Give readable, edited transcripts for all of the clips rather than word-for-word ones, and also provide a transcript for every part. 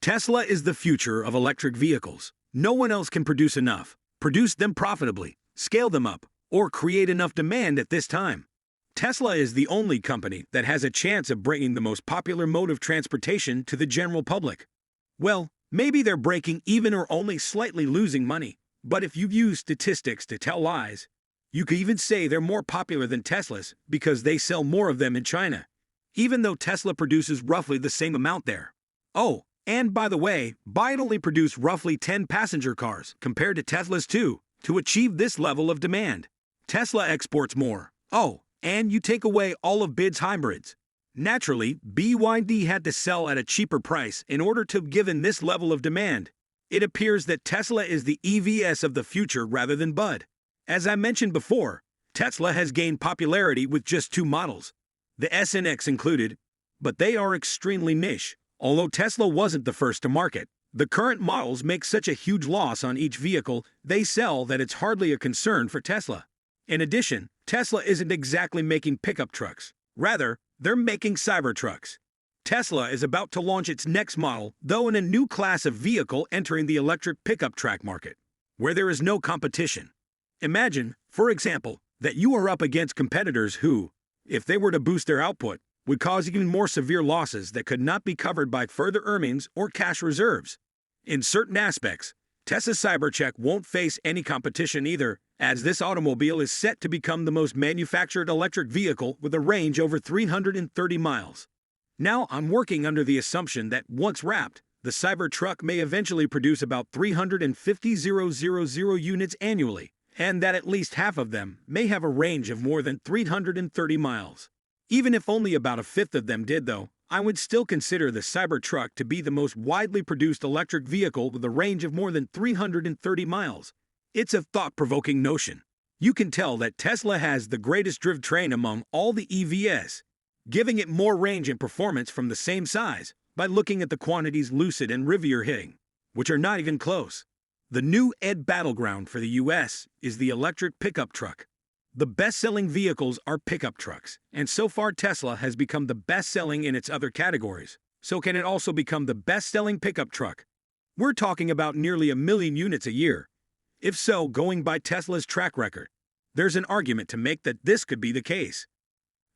Tesla is the future of electric vehicles. No one else can produce enough, produce them profitably, scale them up, or create enough demand at this time. Tesla is the only company that has a chance of bringing the most popular mode of transportation to the general public. Well, maybe they're breaking even or only slightly losing money, but if you use statistics to tell lies, you could even say they're more popular than Teslas because they sell more of them in China, even though Tesla produces roughly the same amount there. Oh, and by the way, BYD only produced roughly 10 passenger cars compared to Tesla's 2 to achieve this level of demand. Tesla exports more. Oh, and you take away all of BYD's hybrids. Naturally, BYD had to sell at a cheaper price in order to give in this level of demand. It appears that Tesla is the EVs of the future rather than BYD. As I mentioned before, Tesla has gained popularity with just 2 models, the S and X included, but they are extremely niche. Although Tesla wasn't the first to market, the current models make such a huge loss on each vehicle they sell that it's hardly a concern for Tesla. In addition, Tesla isn't exactly making pickup trucks. Rather, they're making Cybertrucks. Tesla is about to launch its next model, though in a new class of vehicle entering the electric pickup truck market, where there is no competition. Imagine, for example, that you are up against competitors who, if they were to boost their output, would cause even more severe losses that could not be covered by further earnings or cash reserves. In certain aspects, Tesla's Cybertruck won't face any competition either, as this automobile is set to become the most manufactured electric vehicle with a range over 330 miles. Now I'm working under the assumption that once wrapped, the Cybertruck may eventually produce about 350,000 units annually, and that at least half of them may have a range of more than 330 miles. Even if only about a fifth of them did, though, I would still consider the Cybertruck to be the most widely produced electric vehicle with a range of more than 330 miles. It's a thought-provoking notion. You can tell that Tesla has the greatest drivetrain among all the EVs, giving it more range and performance from the same size by looking at the quantities Lucid and Rivian are hitting, which are not even close. The new battleground for the US is the electric pickup truck. The best-selling vehicles are pickup trucks, and so far Tesla has become the best-selling in its other categories. So can it also become the best-selling pickup truck? We're talking about nearly 1 million units a year. If so, going by Tesla's track record, there's an argument to make that this could be the case.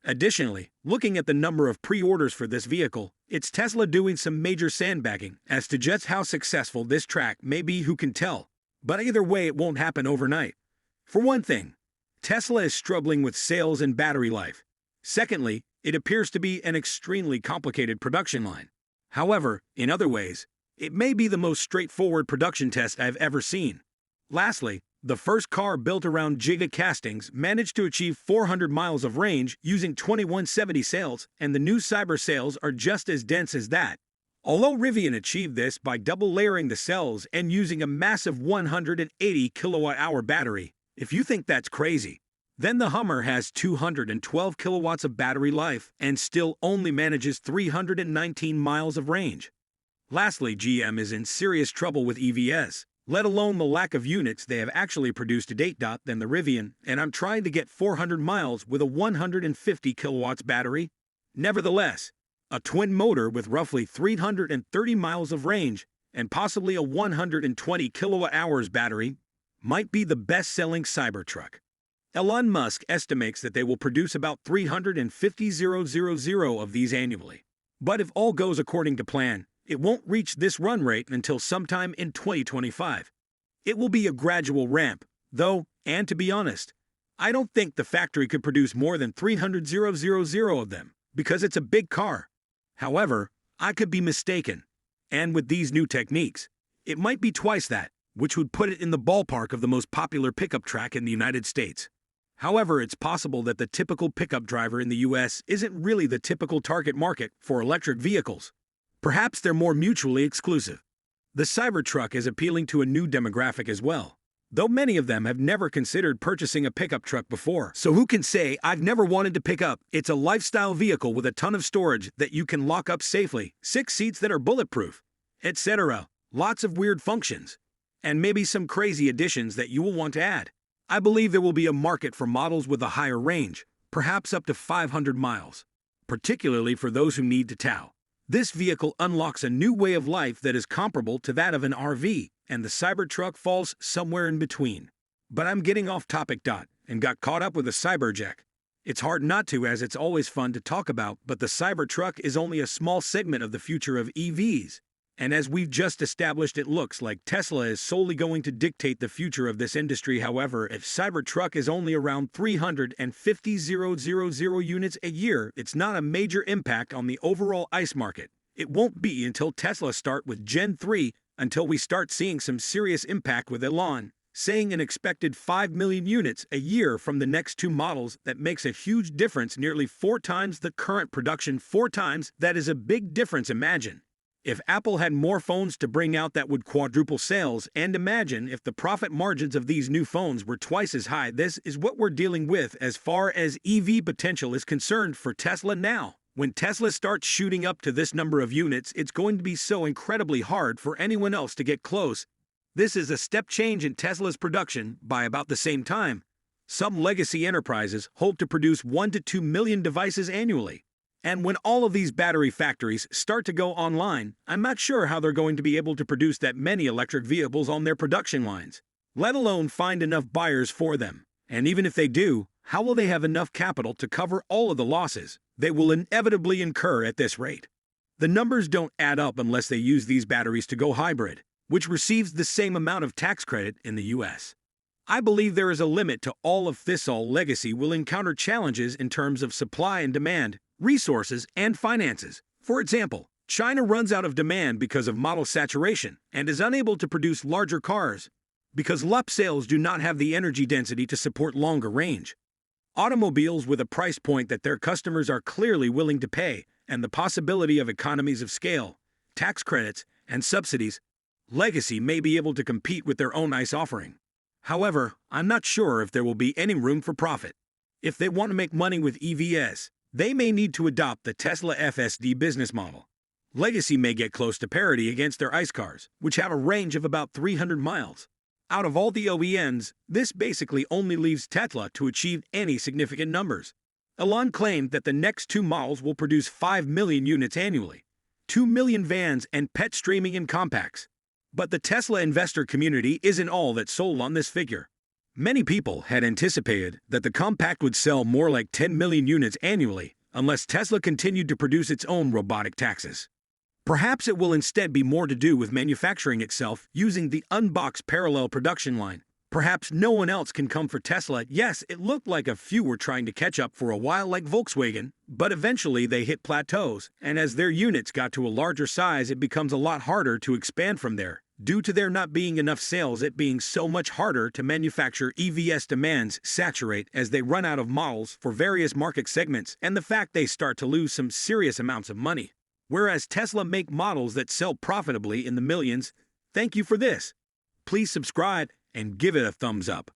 Additionally, looking at the number of pre-orders for this vehicle, it's Tesla doing some major sandbagging as to just how successful this track may be, who can tell. But either way, it won't happen overnight. For one thing, Tesla is struggling with sales and battery life. Secondly, it appears to be an extremely complicated production line. However, in other ways, it may be the most straightforward production test I've ever seen. Lastly, the first car built around Giga castings managed to achieve 400 miles of range using 2170 cells, and the new Cyber cells are just as dense as that. Although Rivian achieved this by double layering the cells and using a massive 180 kilowatt-hour battery, if you think that's crazy, then the Hummer has 212 kilowatts of battery life and still only manages 319 miles of range. Lastly, GM is in serious trouble with EVs, let alone the lack of units they have actually produced to date than the Rivian, and I'm trying to get 400 miles with a 150 kilowatts battery. Nevertheless, a twin motor with roughly 330 miles of range and possibly a 120 kilowatt-hours battery might be the best-selling Cybertruck. Elon Musk estimates that they will produce about 350,000 of these annually. But if all goes according to plan, it won't reach this run rate until sometime in 2025. It will be a gradual ramp, though, and to be honest, I don't think the factory could produce more than 300,000 of them, because it's a big car. However, I could be mistaken, and with these new techniques, it might be twice that, which would put it in the ballpark of the most popular pickup truck in the United States. However, it's possible that the typical pickup driver in the US isn't really the typical target market for electric vehicles. Perhaps they're more mutually exclusive. The Cybertruck is appealing to a new demographic as well, though many of them have never considered purchasing a pickup truck before. So who can say, I've never wanted to pick up? It's a lifestyle vehicle with a ton of storage that you can lock up safely, 6 seats that are bulletproof, etc. Lots of weird functions, and maybe some crazy additions that you will want to add. I believe there will be a market for models with a higher range, perhaps up to 500 miles, particularly for those who need to tow. This vehicle unlocks a new way of life that is comparable to that of an RV, and the Cybertruck falls somewhere in between. But I'm getting off topic, and got caught up with a Cyberjet. It's hard not to, as it's always fun to talk about, but the Cybertruck is only a small segment of the future of EVs. And as we've just established, it looks like Tesla is solely going to dictate the future of this industry. However, if Cybertruck is only around 350,000 units a year, it's not a major impact on the overall ICE market. It won't be until Tesla start with Gen 3 until we start seeing some serious impact, with Elon saying an expected 5 million units a year from the next two models. That makes a huge difference, nearly 4 times the current production. 4 times, that is a big difference. Imagine if Apple had more phones to bring out, that would quadruple sales, and imagine if the profit margins of these new phones were twice as high. This is what we're dealing with as far as EV potential is concerned for Tesla now. When Tesla starts shooting up to this number of units, it's going to be so incredibly hard for anyone else to get close. This is a step change in Tesla's production. By about the same time, some legacy enterprises hope to produce 1 to 2 million devices annually. And when all of these battery factories start to go online, I'm not sure how they're going to be able to produce that many electric vehicles on their production lines, let alone find enough buyers for them. And even if they do, how will they have enough capital to cover all of the losses they will inevitably incur at this rate? The numbers don't add up unless they use these batteries to go hybrid, which receives the same amount of tax credit in the US. I believe there is a limit to all of this. All legacy will encounter challenges in terms of supply and demand, resources, and finances. For example, China runs out of demand because of model saturation and is unable to produce larger cars because LUP sales do not have the energy density to support longer range automobiles with a price point that their customers are clearly willing to pay, and the possibility of economies of scale, tax credits, and subsidies. Legacy may be able to compete with their own ICE offering. However, I'm not sure if there will be any room for profit. If they want to make money with EVs, they may need to adopt the Tesla FSD business model. Legacy may get close to parity against their ICE cars, which have a range of about 300 miles. Out of all the OEMs, this basically only leaves Tesla to achieve any significant numbers. Elon claimed that the next two models will produce 5 million units annually, 2 million vans and pet streaming and compacts. But the Tesla investor community isn't all that sold on this figure. Many people had anticipated that the compact would sell more like 10 million units annually unless Tesla continued to produce its own robotic taxis. Perhaps it will instead be more to do with manufacturing itself using the unboxed parallel production line. Perhaps no one else can come for Tesla. Yes, it looked like a few were trying to catch up for a while, like Volkswagen, but eventually they hit plateaus, and as their units got to a larger size, it becomes a lot harder to expand from there. Due to there not being enough sales, it being so much harder to manufacture, EVs demands saturate as they run out of models for various market segments, and the fact they start to lose some serious amounts of money. Whereas Tesla make models that sell profitably in the millions. Thank you for this. Please subscribe and give it a thumbs up.